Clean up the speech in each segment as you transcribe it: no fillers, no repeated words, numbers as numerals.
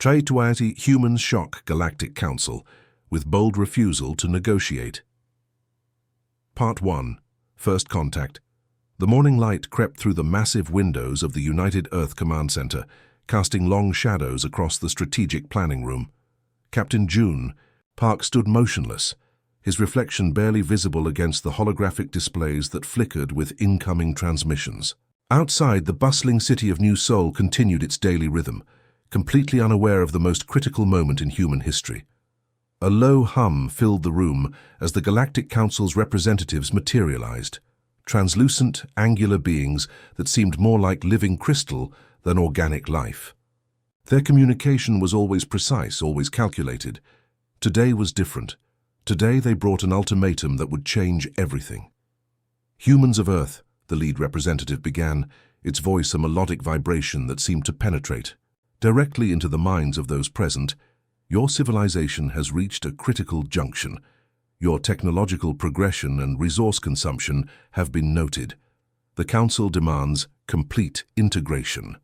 HFY Humans shock Galactic Council with bold refusal to negotiate. Part 1. First Contact. The morning light crept through the massive windows of the United Earth Command Center, casting long shadows across the strategic planning room. Captain June Park stood motionless, his reflection barely visible against the holographic displays that flickered with incoming transmissions. Outside, the bustling city of New Seoul continued its daily rhythm, completely unaware of the most critical moment in human history. A low hum filled the room as the Galactic Council's representatives materialized, translucent, angular beings that seemed more like living crystal than organic life. Their communication was always precise, always calculated. Today was different. Today they brought an ultimatum that would change everything. "Humans of Earth," the lead representative began, its voice a melodic vibration that seemed to penetrate directly into the minds of those present. "Your civilization has reached a critical junction. Your technological progression and resource consumption have been noted. The Council demands complete integration."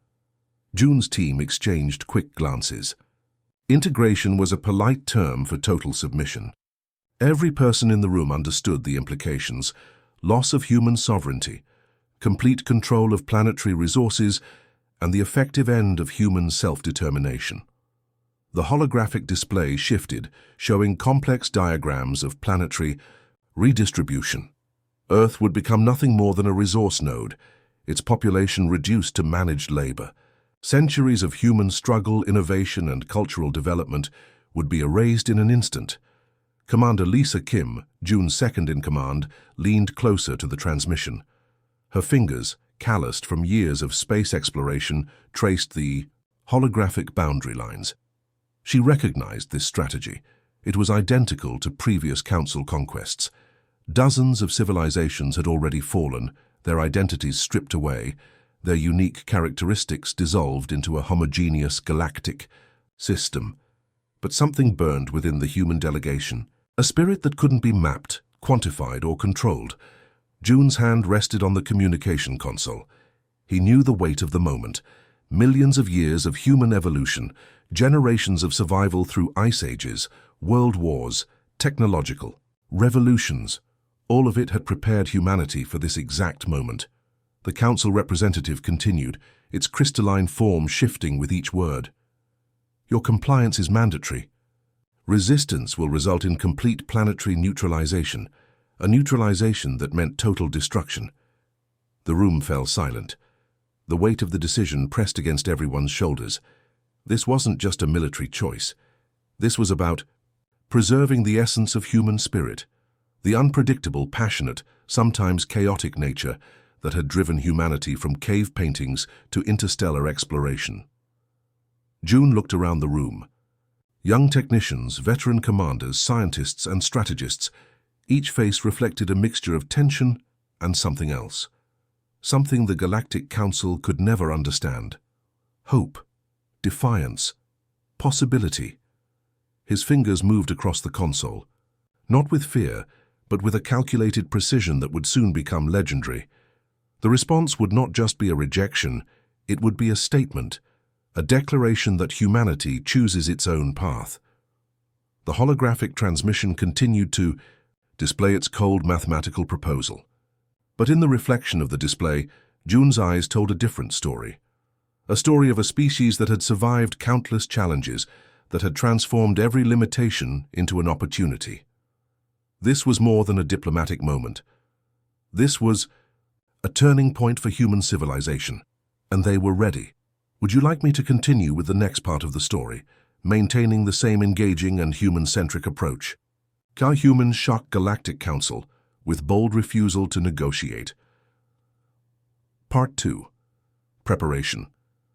June's team exchanged quick glances. Integration was a polite term for total submission. Every person in the room understood the implications: loss of human sovereignty, complete control of planetary resources, and the effective end of human self-determination. The holographic display shifted, showing complex diagrams of planetary redistribution. Earth would become nothing more than a resource node, its population reduced to managed labor. Centuries of human struggle, innovation, and cultural development would be erased in an instant. Commander Lisa Kim, June's second-in-command, leaned closer to the transmission. Her fingers, calloused from years of space exploration, traced the holographic boundary lines. She recognized this strategy. It was identical to previous Council conquests. Dozens of civilizations had already fallen, their identities stripped away, their unique characteristics dissolved into a homogeneous galactic system. But something burned within the human delegation, a spirit that couldn't be mapped, quantified, or controlled. June's hand rested on the communication console. He knew the weight of the moment. Millions of years of human evolution, generations of survival through ice ages, world wars, technological revolutions. All of it had prepared humanity for this exact moment. The Council representative continued, its crystalline form shifting with each word. "Your compliance is mandatory. Resistance will result in complete planetary neutralization, a neutralization that meant total destruction." The room fell silent. The weight of the decision pressed against everyone's shoulders. This wasn't just a military choice. This was about preserving the essence of human spirit, the unpredictable, passionate, sometimes chaotic nature that had driven humanity from cave paintings to interstellar exploration. June looked around the room. Young technicians, veteran commanders, scientists, and strategists, each face reflected a mixture of tension and something else. Something the Galactic Council could never understand. Hope, defiance, possibility. His fingers moved across the console, not with fear, but with a calculated precision that would soon become legendary. The response would not just be a rejection, it would be a statement, a declaration that humanity chooses its own path. The holographic transmission continued to display its cold mathematical proposal. But in the reflection of the display, June's eyes told a different story. A story of a species that had survived countless challenges, that had transformed every limitation into an opportunity. This was more than a diplomatic moment. This was a turning point for human civilization, and they were ready. Would you like me to continue with the next part of the story, maintaining the same engaging and human-centric approach? Humans shock Galactic Council with bold refusal to negotiate. Part 2. Preparation.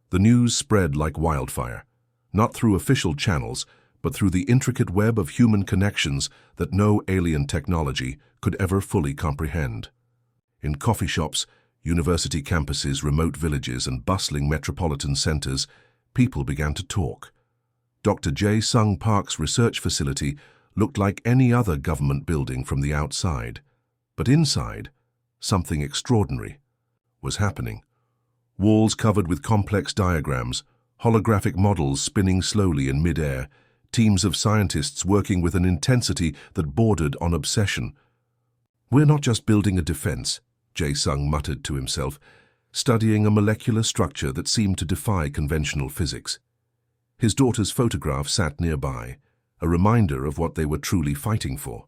The news spread like wildfire, not through official channels, but through the intricate web of human connections that no alien technology could ever fully comprehend. In coffee shops, university campuses, remote villages, and bustling metropolitan centers, people began to talk. Dr. Jae Sung Park's research facility looked like any other government building from the outside. But inside, something extraordinary was happening. Walls covered with complex diagrams, holographic models spinning slowly in mid-air, teams of scientists working with an intensity that bordered on obsession. "We're not just building a defense," Jae-sung muttered to himself, studying a molecular structure that seemed to defy conventional physics. His daughter's photograph sat nearby, a reminder of what they were truly fighting for.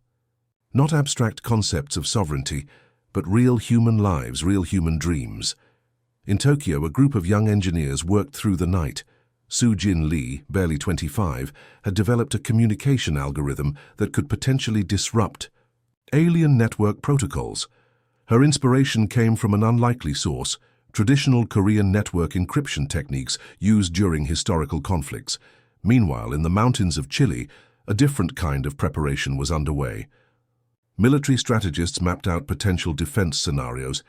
Not abstract concepts of sovereignty, but real human lives, real human dreams. In Tokyo, a group of young engineers worked through the night. Soo-jin Lee, barely 25, had developed a communication algorithm that could potentially disrupt alien network protocols. Her inspiration came from an unlikely source: traditional Korean network encryption techniques used during historical conflicts. Meanwhile, in the mountains of Chile, a different kind of preparation was underway. Military strategists mapped out potential defense scenarios,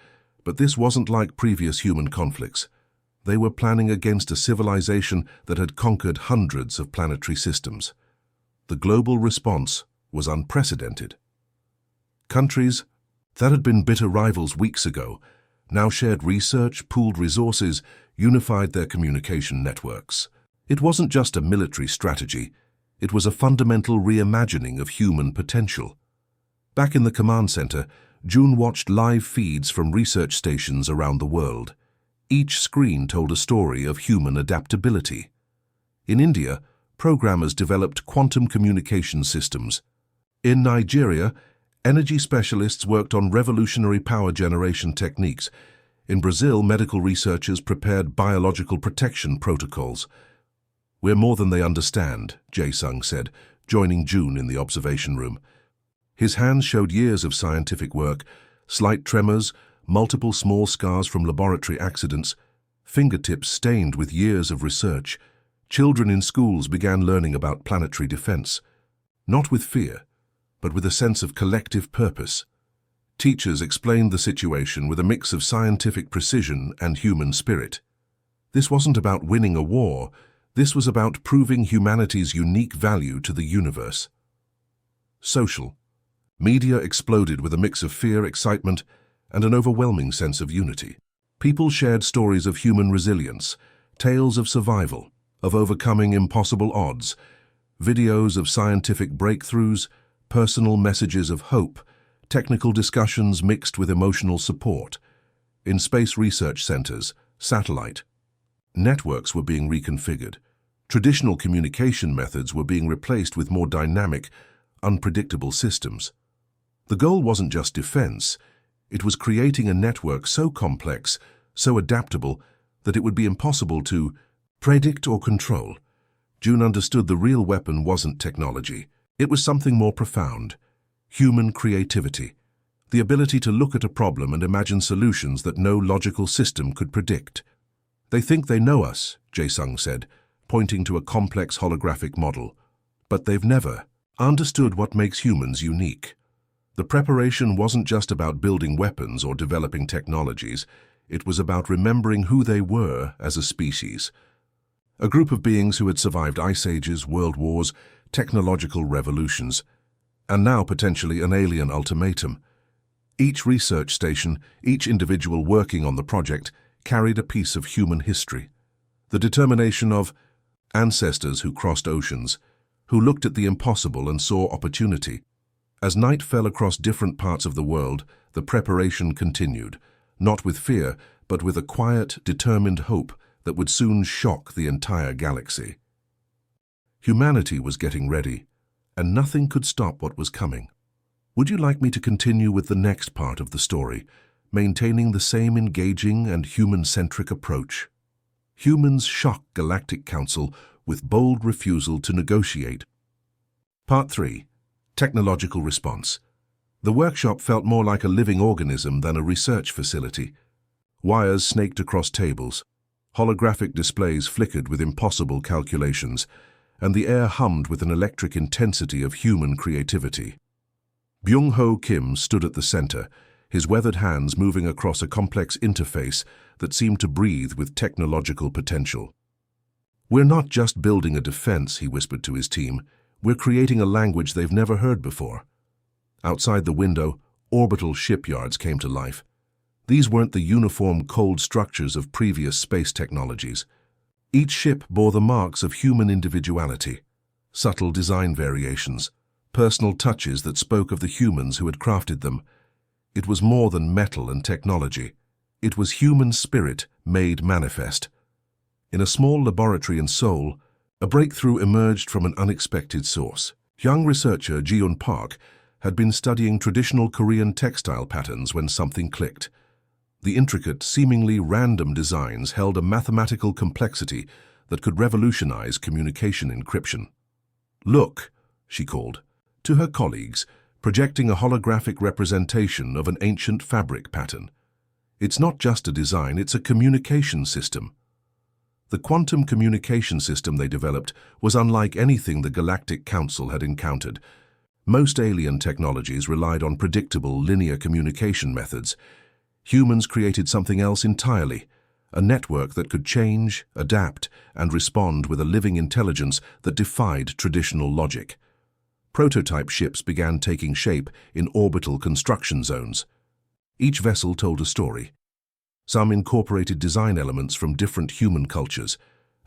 but this wasn't like previous human conflicts. They were planning against a civilization that had conquered hundreds of planetary systems. The global response was unprecedented. Countries that had been bitter rivals weeks ago now shared research, pooled resources, unified their communication networks. It wasn't just a military strategy, it was a fundamental reimagining of human potential. Back in the command center, June watched live feeds from research stations around the world. Each screen told a story of human adaptability. In India, programmers developed quantum communication systems. In Nigeria, energy specialists worked on revolutionary power generation techniques. In Brazil, medical researchers prepared biological protection protocols. "We're more than they understand," Jae-sung said, joining June in the observation room. His hands showed years of scientific work: slight tremors, multiple small scars from laboratory accidents, fingertips stained with years of research. Children in schools began learning about planetary defense, not with fear, but with a sense of collective purpose. Teachers explained the situation with a mix of scientific precision and human spirit. This wasn't about winning a war, this was about proving humanity's unique value to the universe. Social. Media exploded with a mix of fear, excitement, and an overwhelming sense of unity. People shared stories of human resilience, tales of survival, of overcoming impossible odds, videos of scientific breakthroughs, personal messages of hope, technical discussions mixed with emotional support. In space research centers, satellite networks were being reconfigured. Traditional communication methods were being replaced with more dynamic, unpredictable systems. The goal wasn't just defense, it was creating a network so complex, so adaptable, that it would be impossible to predict or control. June understood the real weapon wasn't technology. It was something more profound: human creativity, the ability to look at a problem and imagine solutions that no logical system could predict. "They think they know us," Jae-sung said, pointing to a complex holographic model, "but they've never understood what makes humans unique." The preparation wasn't just about building weapons or developing technologies, it was about remembering who they were as a species. A group of beings who had survived ice ages, world wars, technological revolutions, and now potentially an alien ultimatum. Each research station, each individual working on the project, carried a piece of human history. The determination of ancestors who crossed oceans, who looked at the impossible and saw opportunity. As night fell across different parts of the world, the preparation continued, not with fear, but with a quiet, determined hope that would soon shock the entire galaxy. Humanity was getting ready, and nothing could stop what was coming. Would you like me to continue with the next part of the story, maintaining the same engaging and human-centric approach? Humans shock Galactic Council with bold refusal to negotiate. Part 3. Technological response. The workshop felt more like a living organism than a research facility. Wires snaked across tables. Holographic displays flickered with impossible calculations, and the air hummed with an electric intensity of human creativity. Byung-ho Kim stood at the center, his weathered hands moving across a complex interface that seemed to breathe with technological potential. "We're not just building a defense," he whispered to his team. "We're creating a language they've never heard before." Outside the window, orbital shipyards came to life. These weren't the uniform, cold structures of previous space technologies. Each ship bore the marks of human individuality, subtle design variations, personal touches that spoke of the humans who had crafted them. It was more than metal and technology. It was human spirit made manifest. In a small laboratory in Seoul, a breakthrough emerged from an unexpected source. Young researcher Ji-Yoon Park had been studying traditional Korean textile patterns when something clicked. The intricate, seemingly random designs held a mathematical complexity that could revolutionize communication encryption. "Look," she called to her colleagues, projecting a holographic representation of an ancient fabric pattern. "It's not just a design, it's a communication system." The quantum communication system they developed was unlike anything the Galactic Council had encountered. Most alien technologies relied on predictable, linear communication methods. Humans created something else entirely, a network that could change, adapt, and respond with a living intelligence that defied traditional logic. Prototype ships began taking shape in orbital construction zones. Each vessel told a story. Some incorporated design elements from different human cultures,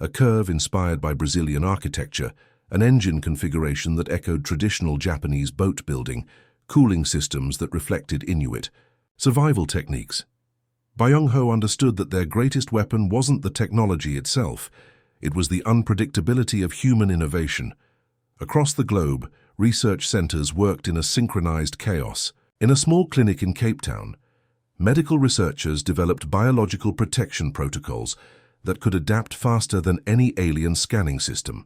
a curve inspired by Brazilian architecture, an engine configuration that echoed traditional Japanese boat building, cooling systems that reflected Inuit, survival techniques. Byung-ho understood that their greatest weapon wasn't the technology itself, it was the unpredictability of human innovation. Across the globe, research centers worked in a synchronized chaos. In a small clinic in Cape Town, medical researchers developed biological protection protocols that could adapt faster than any alien scanning system.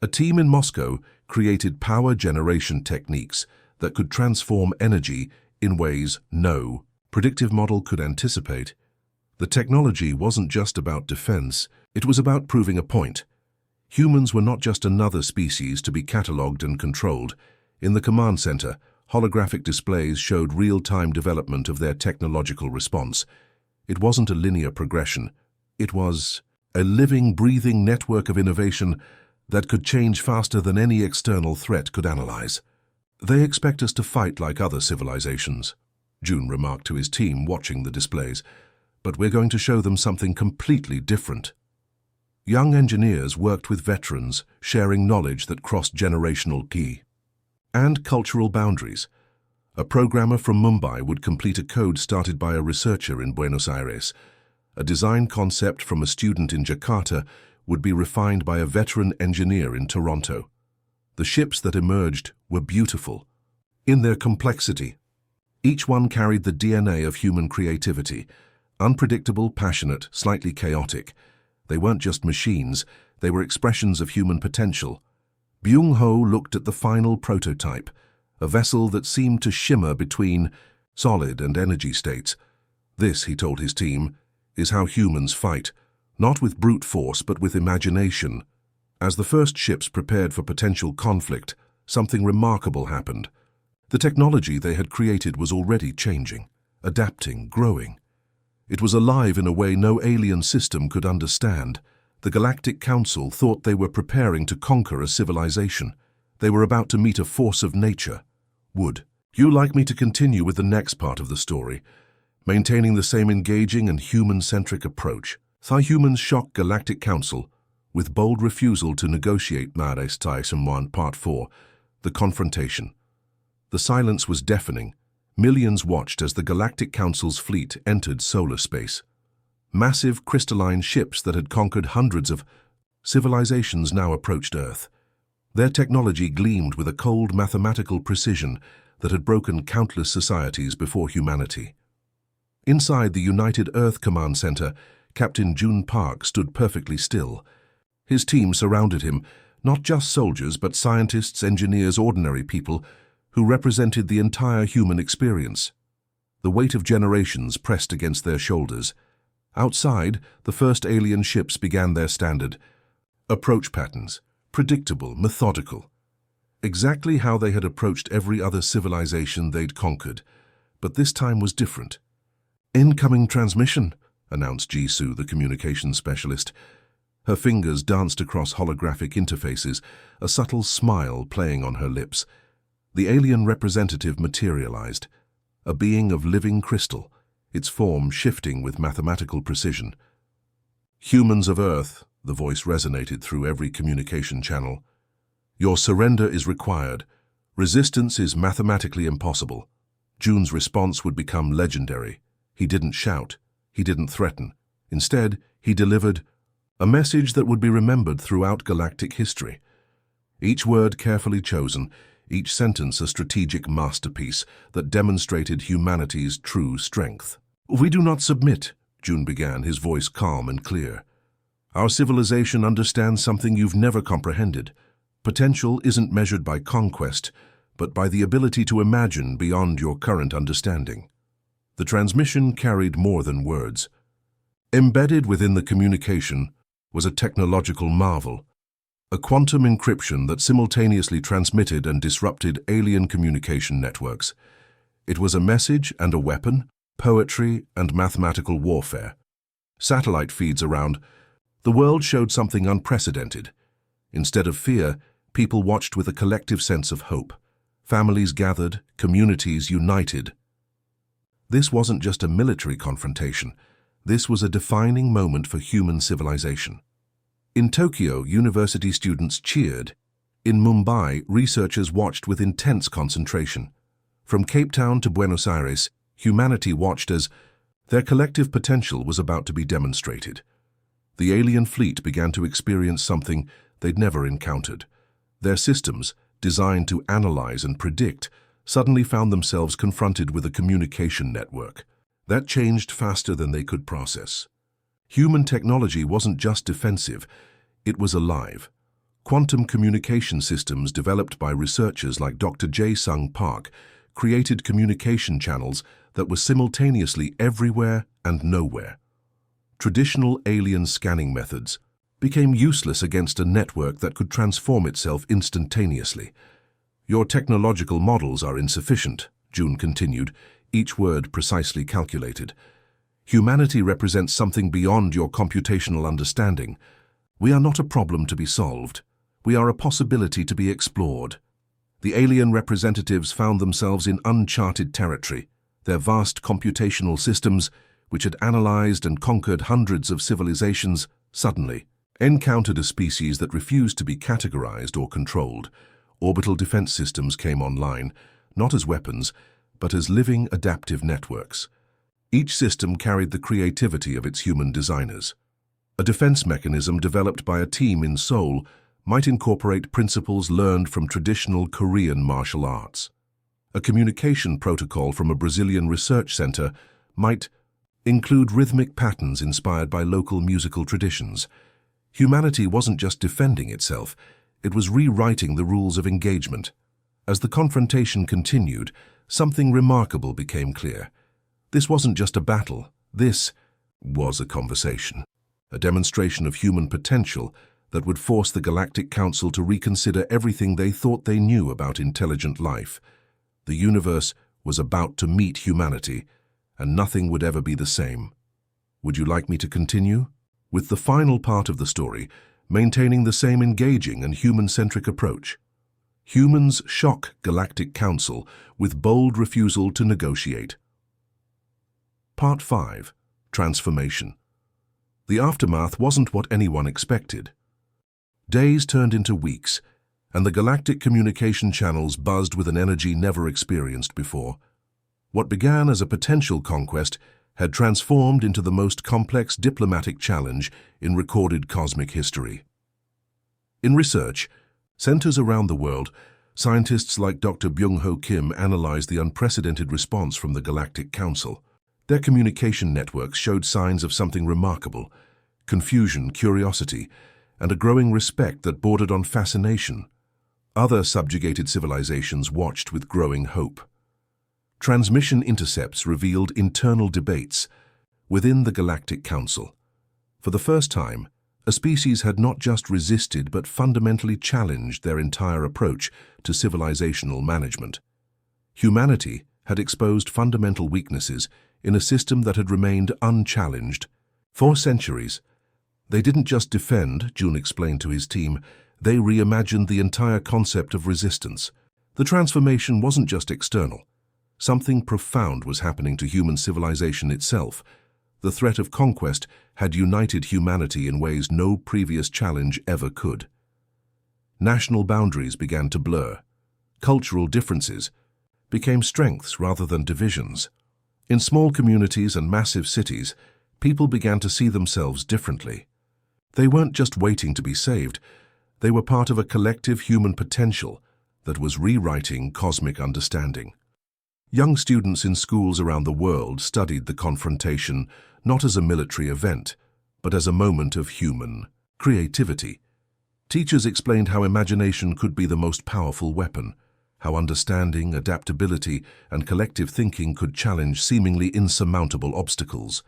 A team in Moscow created power generation techniques that could transform energy in ways no predictive model could anticipate. The technology wasn't just about defense, it was about proving a point. Humans were not just another species to be catalogued and controlled. In the command center, holographic displays showed real-time development of their technological response. It wasn't a linear progression. It was a living, breathing network of innovation that could change faster than any external threat could analyze. "They expect us to fight like other civilizations," June remarked to his team watching the displays, "but we're going to show them something completely different." Young engineers worked with veterans, sharing knowledge that crossed generational key and cultural boundaries. A programmer from Mumbai would complete a code started by a researcher in Buenos Aires. A design concept from a student in Jakarta would be refined by a veteran engineer in Toronto. The ships that emerged were beautiful in their complexity. Each one carried the DNA of human creativity, unpredictable, passionate, slightly chaotic. They weren't just machines, they were expressions of human potential. Byung-ho looked at the final prototype, a vessel that seemed to shimmer between solid and energy states. "This," he told his team, "is how humans fight, not with brute force but with imagination." As the first ships prepared for potential conflict, something remarkable happened. The technology they had created was already changing, adapting, growing. It was alive in a way no alien system could understand. The Galactic Council thought they were preparing to conquer a civilization. They were about to meet a force of nature. "Would you like me to continue with the next part of the story, maintaining the same engaging and human-centric approach? Humans shock Galactic Council with bold refusal to negotiate Narration Part 4, The Confrontation." The silence was deafening. Millions watched as the Galactic Council's fleet entered solar space. Massive crystalline ships that had conquered hundreds of civilizations now approached Earth. Their technology gleamed with a cold mathematical precision that had broken countless societies before humanity. Inside the United Earth Command Center, Captain June Park stood perfectly still. His team surrounded him, not just soldiers but scientists, engineers, ordinary people who represented the entire human experience. The weight of generations pressed against their shoulders. Outside, the first alien ships began their standard approach patterns, predictable, methodical. Exactly how they had approached every other civilization they'd conquered, but this time was different. "Incoming transmission," announced Jisoo, the communications specialist. Her fingers danced across holographic interfaces, a subtle smile playing on her lips. The alien representative materialized, a being of living crystal, its form shifting with mathematical precision. "Humans of Earth, The voice resonated through every communication channel. "Your surrender is required. Resistance is mathematically impossible." June's response would become legendary. He didn't shout. He didn't threaten. Instead, he delivered a message that would be remembered throughout galactic history. Each word carefully chosen, each sentence a strategic masterpiece that demonstrated humanity's true strength. "We do not submit," June began, his voice calm and clear. "Our civilization understands something you've never comprehended. Potential isn't measured by conquest, but by the ability to imagine beyond your current understanding." The transmission carried more than words. Embedded within the communication was a technological marvel, a quantum encryption that simultaneously transmitted and disrupted alien communication networks. It was a message and a weapon, poetry and mathematical warfare. Satellite feeds around. The world showed something unprecedented. Instead of fear, people watched with a collective sense of hope. Families gathered, communities united. This wasn't just a military confrontation. This was a defining moment for human civilization. In Tokyo, university students cheered. In Mumbai, researchers watched with intense concentration. From Cape Town to Buenos Aires, humanity watched as their collective potential was about to be demonstrated. The alien fleet began to experience something they'd never encountered. Their systems, designed to analyze and predict, suddenly found themselves confronted with a communication network that changed faster than they could process. Human technology wasn't just defensive, it was alive. Quantum communication systems developed by researchers like Dr. Jae-Sung Park created communication channels that were simultaneously everywhere and nowhere. Traditional alien scanning methods became useless against a network that could transform itself instantaneously. "Your technological models are insufficient," June continued, each word precisely calculated. "Humanity represents something beyond your computational understanding. We are not a problem to be solved. We are a possibility to be explored." The alien representatives found themselves in uncharted territory. Their vast computational systems, which had analyzed and conquered hundreds of civilizations, suddenly encountered a species that refused to be categorized or controlled. Orbital defense systems came online, not as weapons, but as living adaptive networks. Each system carried the creativity of its human designers. A defense mechanism developed by a team in Seoul might incorporate principles learned from traditional Korean martial arts. A communication protocol from a Brazilian research center might include rhythmic patterns inspired by local musical traditions. Humanity wasn't just defending itself, it was rewriting the rules of engagement. As the confrontation continued, something remarkable became clear. This wasn't just a battle, this was a conversation. A demonstration of human potential that would force the Galactic Council to reconsider everything they thought they knew about intelligent life. The universe was about to meet humanity, and nothing would ever be the same. Would you like me to continue? With the final part of the story, maintaining the same engaging and human-centric approach. Humans shock Galactic Council with bold refusal to negotiate. Part 5. Transformation. The aftermath wasn't what anyone expected. Days turned into weeks, and the galactic communication channels buzzed with an energy never experienced before. What began as a potential conquest had transformed into the most complex diplomatic challenge in recorded cosmic history. In research centers around the world, scientists like Dr. Byung-Ho Kim analyzed the unprecedented response from the Galactic Council. Their communication networks showed signs of something remarkable: confusion, curiosity, and a growing respect that bordered on fascination. Other subjugated civilizations watched with growing hope. Transmission intercepts revealed internal debates within the Galactic Council. For the first time, a species had not just resisted but fundamentally challenged their entire approach to civilizational management. Humanity had exposed fundamental weaknesses in a system that had remained unchallenged. For centuries, they didn't just defend, June explained to his team, they reimagined the entire concept of resistance. The transformation wasn't just external. Something profound was happening to human civilization itself. The threat of conquest had united humanity in ways no previous challenge ever could. National boundaries began to blur. Cultural differences became strengths rather than divisions. In small communities and massive cities, people began to see themselves differently. They weren't just waiting to be saved, they were part of a collective human potential that was rewriting cosmic understanding. Young students in schools around the world studied the confrontation not as a military event, but as a moment of human creativity. Teachers explained how imagination could be the most powerful weapon, how understanding, adaptability, and collective thinking could challenge seemingly insurmountable obstacles.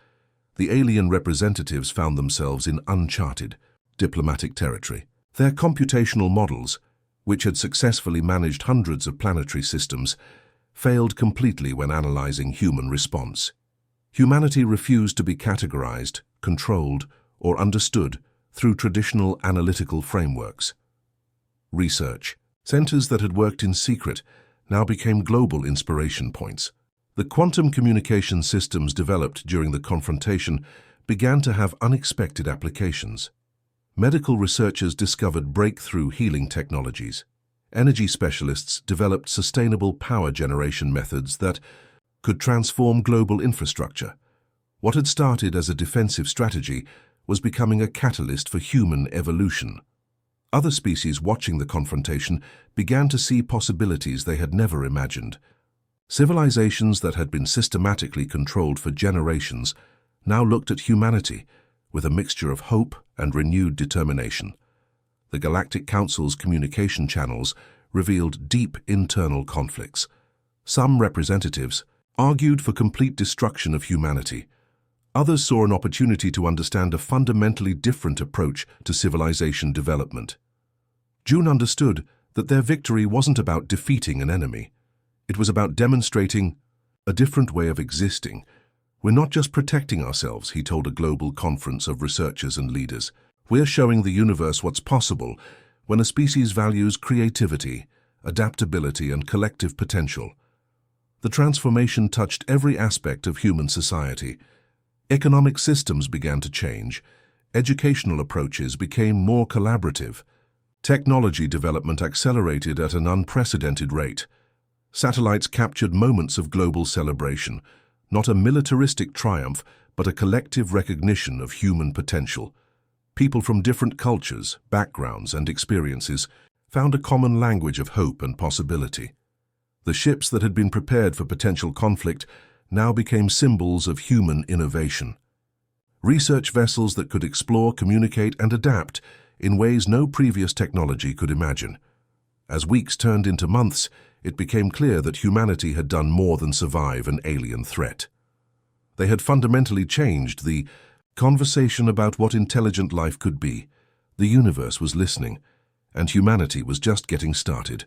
The alien representatives found themselves in uncharted diplomatic territory. Their computational models, which had successfully managed hundreds of planetary systems, failed completely when analyzing human response. Humanity refused to be categorized, controlled, or understood through traditional analytical frameworks. Research centers that had worked in secret now became global inspiration points. The quantum communication systems developed during the confrontation began to have unexpected applications. Medical researchers discovered breakthrough healing technologies. Energy specialists developed sustainable power generation methods that could transform global infrastructure. What had started as a defensive strategy was becoming a catalyst for human evolution. Other species watching the confrontation began to see possibilities they had never imagined. Civilizations that had been systematically controlled for generations now looked at humanity with a mixture of hope and renewed determination. The Galactic Council's communication channels revealed deep internal conflicts. Some representatives argued for complete destruction of humanity. Others saw an opportunity to understand a fundamentally different approach to civilization development. June understood that their victory wasn't about defeating an enemy. It was about demonstrating a different way of existing. We're not just protecting ourselves, he told a global conference of researchers and leaders. We're showing the universe what's possible when a species values creativity, adaptability, and collective potential. The transformation touched every aspect of human society. Economic systems began to change. Educational approaches became more collaborative. Technology development accelerated at an unprecedented rate. Satellites captured moments of global celebration, not a militaristic triumph, but a collective recognition of human potential. People from different cultures, backgrounds, and experiences found a common language of hope and possibility. The ships that had been prepared for potential conflict now became symbols of human innovation. Research vessels that could explore, communicate, and adapt in ways no previous technology could imagine. As weeks turned into months, it became clear that humanity had done more than survive an alien threat. They had fundamentally changed the conversation about what intelligent life could be. The universe was listening, and humanity was just getting started.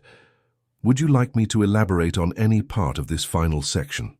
Would you like me to elaborate on any part of this final section?